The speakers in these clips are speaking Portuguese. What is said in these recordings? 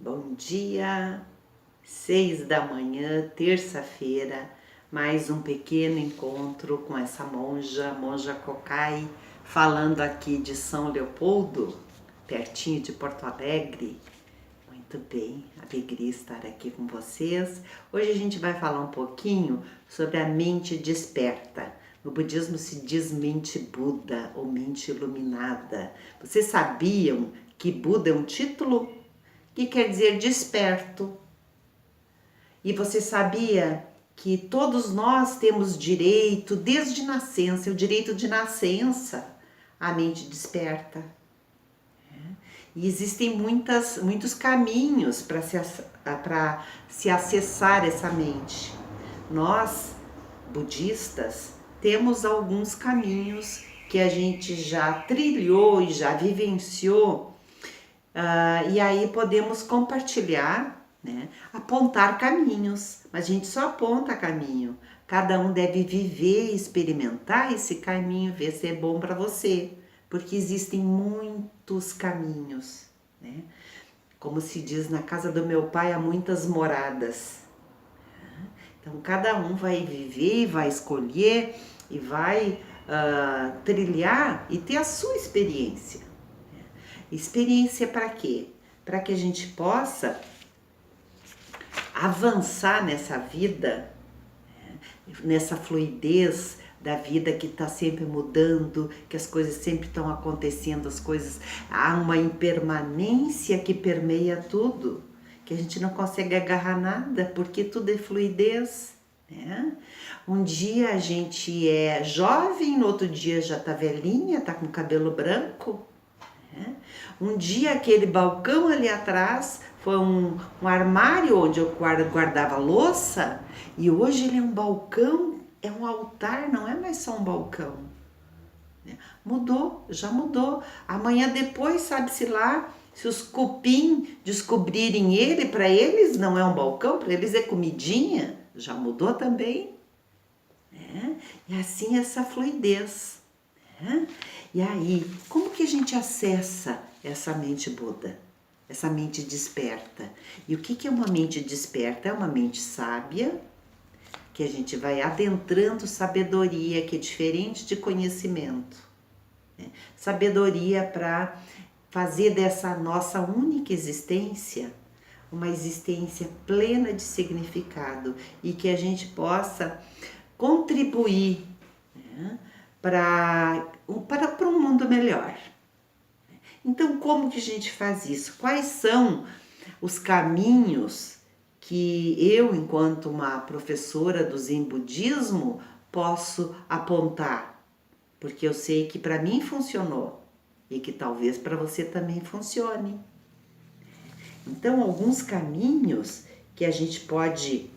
Bom dia, 6 da manhã, terça-feira, mais um pequeno encontro com essa monja, Monja Kokai, falando aqui de São Leopoldo, pertinho de Porto Alegre. Muito bem, alegria estar aqui com vocês. Hoje a gente vai falar um pouquinho sobre a mente desperta. No budismo se diz mente Buda ou mente iluminada. Vocês sabiam que Buda é um título que quer dizer desperto? E você sabia que todos nós temos direito, desde nascença, o direito de nascença, à mente desperta? E existem muitos caminhos para se acessar essa mente. Nós, budistas, temos alguns caminhos que a gente já trilhou e já vivenciou, e aí podemos compartilhar, né? Apontar caminhos, mas a gente só aponta caminho. Cada um deve viver e experimentar esse caminho, ver se é bom para você, porque existem muitos caminhos, né? Como se diz, na casa do meu pai há muitas moradas. Então cada um vai viver, vai escolher e vai trilhar e ter a sua experiência. Experiência para quê? Para que a gente possa avançar nessa vida, nessa fluidez da vida que está sempre mudando, que as coisas sempre estão acontecendo, há uma impermanência que permeia tudo, que a gente não consegue agarrar nada, porque tudo é fluidez, né? Um dia a gente é jovem, no outro dia já está velhinha, está com cabelo branco. Um dia aquele balcão ali atrás foi um armário onde eu guardava louça, e hoje ele é um balcão, é um altar, não é mais só um balcão. Mudou, já mudou. Amanhã depois, sabe-se lá, se os cupim descobrirem ele, para eles não é um balcão, para eles é comidinha, já mudou também. E assim essa fluidez. E aí, como que a gente acessa essa mente Buda? Essa mente desperta? E o que é uma mente desperta? É uma mente sábia, que a gente vai adentrando sabedoria, que é diferente de conhecimento. Sabedoria para fazer dessa nossa única existência uma existência plena de significado e que a gente possa contribuir, né, para um mundo melhor. Então, como que a gente faz isso? Quais são os caminhos que eu, enquanto uma professora do Zen Budismo, posso apontar? Porque eu sei que para mim funcionou e que talvez para você também funcione. Então, alguns caminhos que a gente pode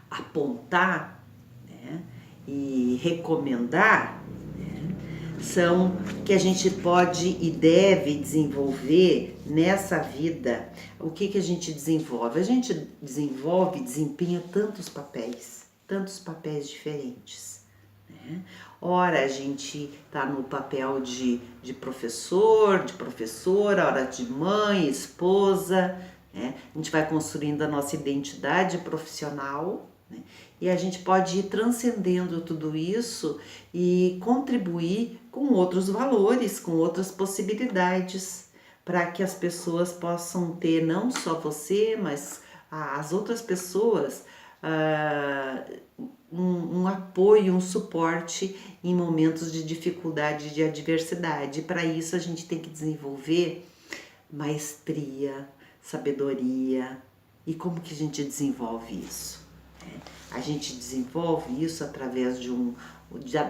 apontar, né, e recomendar, né, são que a gente pode e deve desenvolver nessa vida. O que a gente desenvolve? A gente desenvolve, desempenha tantos papéis diferentes, né? Ora a gente está no papel de professor, de professora, ora de mãe, esposa, né? A gente vai construindo a nossa identidade profissional, né? E a gente pode ir transcendendo tudo isso e contribuir com outros valores, com outras possibilidades, para que as pessoas possam ter, não só você, mas as outras pessoas, um apoio, um suporte em momentos de dificuldade, de adversidade. Para isso a gente tem que desenvolver maestria, sabedoria. E como que a gente desenvolve isso? A gente desenvolve isso através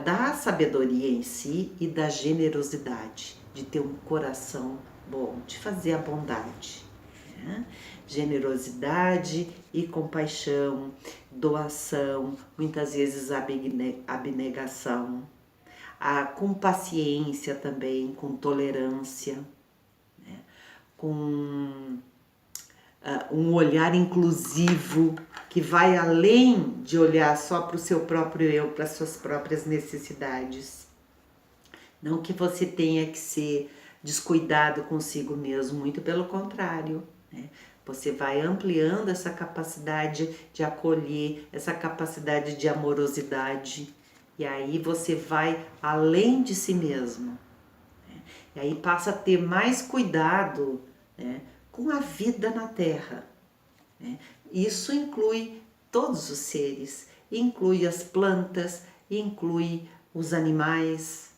da sabedoria em si e da generosidade, de ter um coração bom, de fazer a bondade. Generosidade e compaixão, doação, muitas vezes abnegação, com paciência também, com tolerância, né? Com um olhar inclusivo, que vai além de olhar só para o seu próprio eu, para as suas próprias necessidades. Não que você tenha que ser descuidado consigo mesmo, muito pelo contrário. né? Você vai ampliando essa capacidade de acolher, essa capacidade de amorosidade. E aí você vai além de si mesmo. E aí passa a ter mais cuidado, né, com a vida na Terra, né? Isso inclui todos os seres, inclui as plantas, inclui os animais.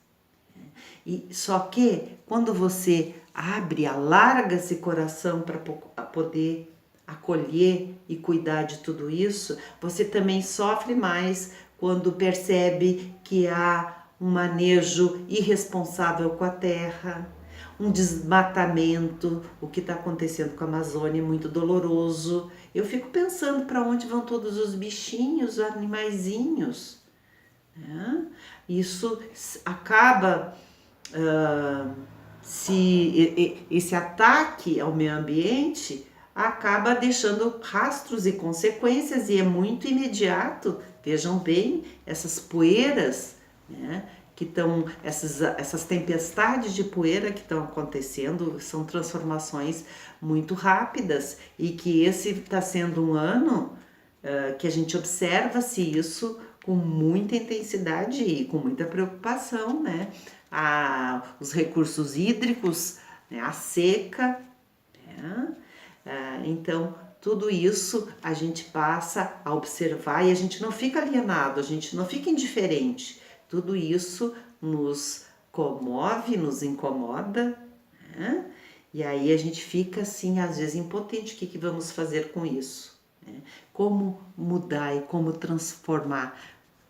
E só que quando você abre, alarga esse coração para poder acolher e cuidar de tudo isso, você também sofre mais quando percebe que há um manejo irresponsável com a terra, um desmatamento. O que está acontecendo com a Amazônia é muito doloroso. Eu fico pensando para onde vão todos os bichinhos, os animaizinhos, né? Isso acaba, esse ataque ao meio ambiente acaba deixando rastros e consequências, e é muito imediato. Vejam bem essas poeiras, né, que estão, essas tempestades de poeira que estão acontecendo, são transformações muito rápidas, e que esse está sendo um ano que a gente observa-se isso com muita intensidade e com muita preocupação, né? Os recursos hídricos, né? A seca, né? Então, tudo isso a gente passa a observar e a gente não fica alienado, a gente não fica indiferente. Tudo isso nos comove, nos incomoda, né? E aí a gente fica assim, às vezes impotente. O que vamos fazer com isso? Como mudar e como transformar?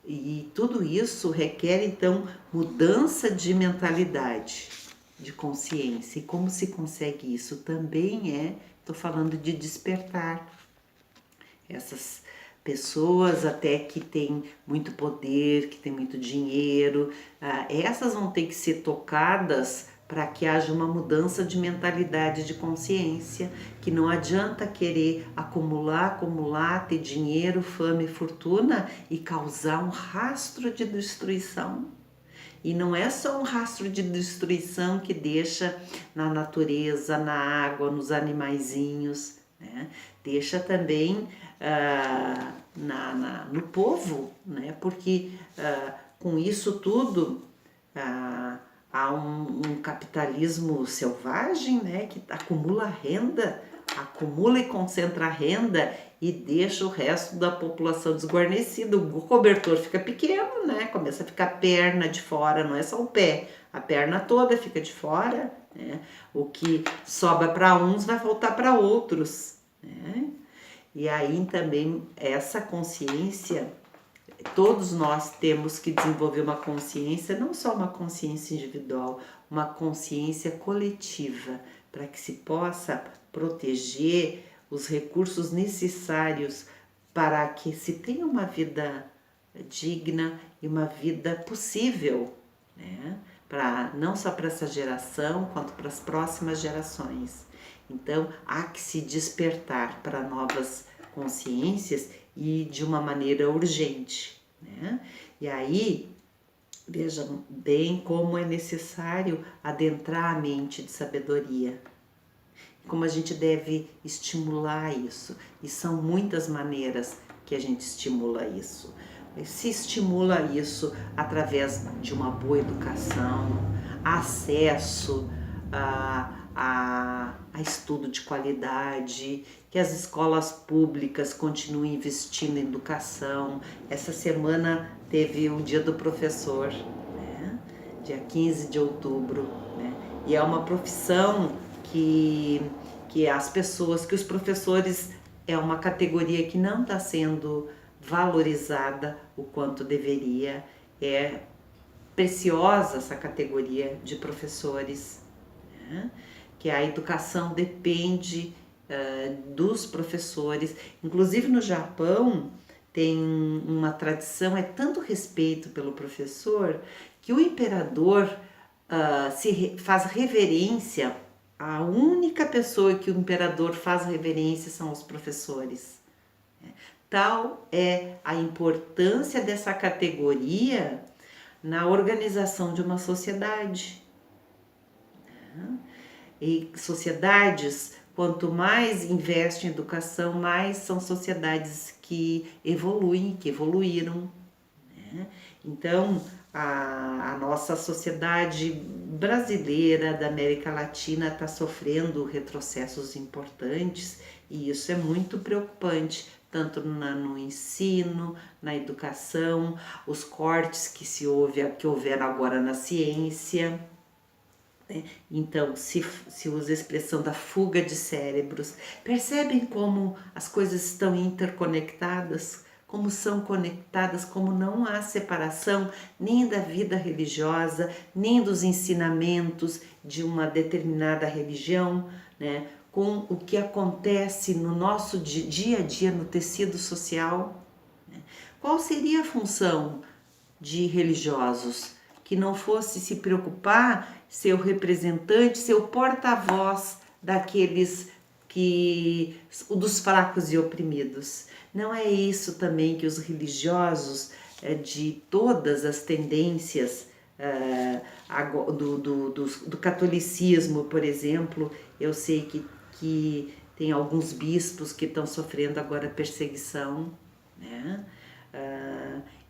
E tudo isso requer então mudança de mentalidade, de consciência. E como se consegue isso? Também estou falando de despertar essas pessoas até que têm muito poder, que têm muito dinheiro. Essas vão ter que ser tocadas para que haja uma mudança de mentalidade, de consciência, que não adianta querer acumular, ter dinheiro, fama e fortuna e causar um rastro de destruição. E não é só um rastro de destruição que deixa na natureza, na água, nos animaizinhos, né? Deixa também no povo, né? Porque com isso tudo há um capitalismo selvagem, né, que acumula renda, acumula e concentra renda e deixa o resto da população desguarnecida. O cobertor fica pequeno, né, começa a ficar a perna de fora, não é só o pé, a perna toda fica de fora, né? O que sobra para uns vai voltar para outros, né? E aí também essa consciência, todos nós temos que desenvolver uma consciência, não só uma consciência individual, uma consciência coletiva, para que se possa proteger os recursos necessários para que se tenha uma vida digna e uma vida possível, né? Não só para essa geração, quanto para as próximas gerações. Então, há que se despertar para novas consciências e de uma maneira urgente, né? E aí, vejam bem como é necessário adentrar a mente de sabedoria, como a gente deve estimular isso. E são muitas maneiras que a gente estimula isso. Se estimula isso através de uma boa educação, acesso a estudo de qualidade, que as escolas públicas continuem investindo em educação. Essa semana teve o Dia do Professor, né? Dia 15 de outubro, né? E é uma profissão que os professores, é uma categoria que não está sendo valorizada o quanto deveria. É preciosa essa categoria de professores, né? Que a educação depende dos professores. Inclusive no Japão tem uma tradição, é tanto respeito pelo professor, que o imperador faz reverência. A única pessoa que o imperador faz reverência são os professores. Tal é a importância dessa categoria na organização de uma sociedade. E sociedades, quanto mais investe em educação, mais são sociedades que evoluem, que evoluíram, né? Então, a nossa sociedade brasileira, da América Latina, está sofrendo retrocessos importantes e isso é muito preocupante, tanto no ensino, na educação, os cortes que houveram agora na ciência. Então, se usa a expressão da fuga de cérebros. Percebem como as coisas estão interconectadas? Como são conectadas, como não há separação nem da vida religiosa, nem dos ensinamentos de uma determinada religião, né, com o que acontece no nosso dia a dia, no tecido social. Qual seria a função de religiosos? Que não fosse se preocupar, ser o representante, ser o porta-voz daqueles dos fracos e oprimidos. Não é isso também que os religiosos de todas as tendências do catolicismo, por exemplo, eu sei que tem alguns bispos que estão sofrendo agora perseguição, né?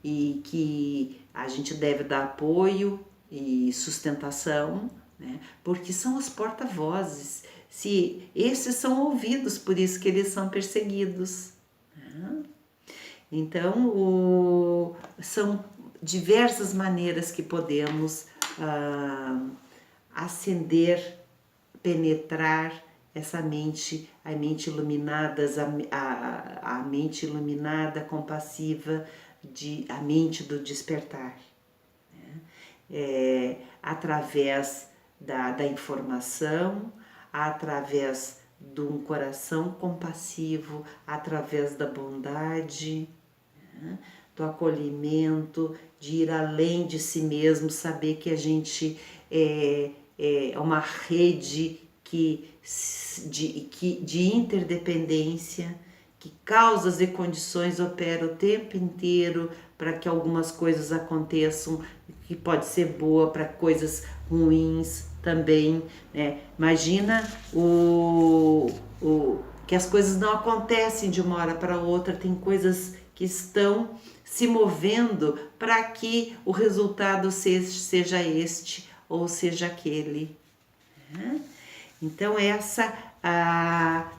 E que a gente deve dar apoio e sustentação, né? Porque são os porta-vozes. Se esses são ouvidos, por isso que eles são perseguidos, né? Então, são diversas maneiras que podemos acender, penetrar essa mente, a mente iluminada, a mente iluminada, compassiva, a mente do despertar, né? Através da informação, através de um coração compassivo, através da bondade, né? Do acolhimento, de ir além de si mesmo, saber que a gente é uma rede de interdependência, que causas e condições operam o tempo inteiro para que algumas coisas aconteçam, que pode ser boa para coisas ruins também, né? Imagina que as coisas não acontecem de uma hora para outra, tem coisas que estão se movendo para que o resultado seja este ou seja aquele, né? Então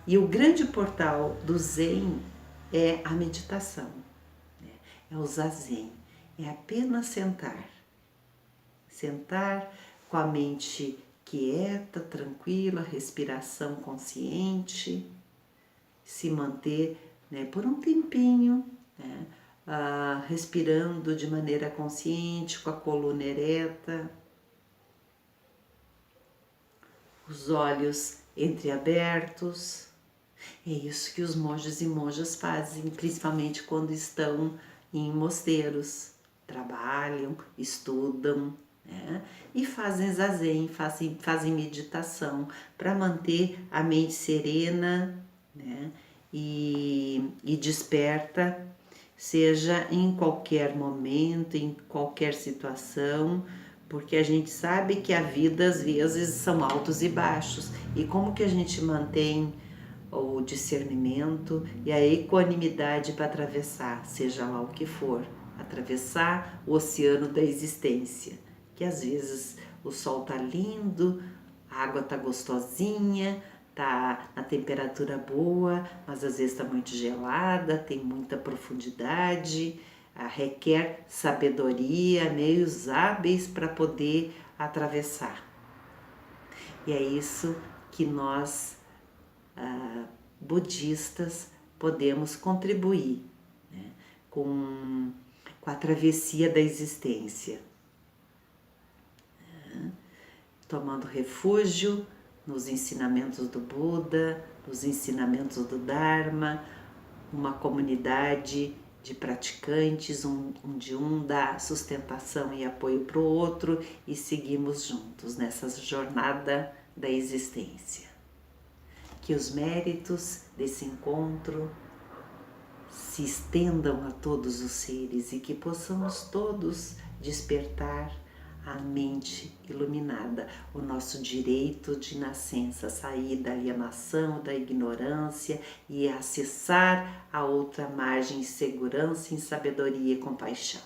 e o grande portal do Zen é a meditação, né? É o Zazen, é apenas sentar com a mente quieta, tranquila, respiração consciente, se manter, né, por um tempinho, né, respirando de maneira consciente, com a coluna ereta, os olhos entreabertos. É isso que os monges e monjas fazem, principalmente quando estão em mosteiros. Trabalham, estudam, né? E fazem zazen, fazem meditação para manter a mente serena, né? E desperta, seja em qualquer momento, em qualquer situação, porque a gente sabe que a vida às vezes são altos e baixos. E como que a gente mantém o discernimento e a equanimidade para atravessar, seja lá o que for, atravessar o oceano da existência, que às vezes o sol tá lindo, a água tá gostosinha, tá na temperatura boa, mas às vezes tá muito gelada, tem muita profundidade, requer sabedoria, meios hábeis para poder atravessar. E é isso que nós, budistas, podemos contribuir, né, com a travessia da existência, né, tomando refúgio nos ensinamentos do Buda, nos ensinamentos do Dharma, uma comunidade de praticantes, onde um dá sustentação e apoio para o outro e seguimos juntos nessa jornada da existência. Que os méritos desse encontro se estendam a todos os seres e que possamos todos despertar a mente iluminada, o nosso direito de nascença, sair da alienação, da ignorância e acessar a outra margem em segurança, em sabedoria e compaixão.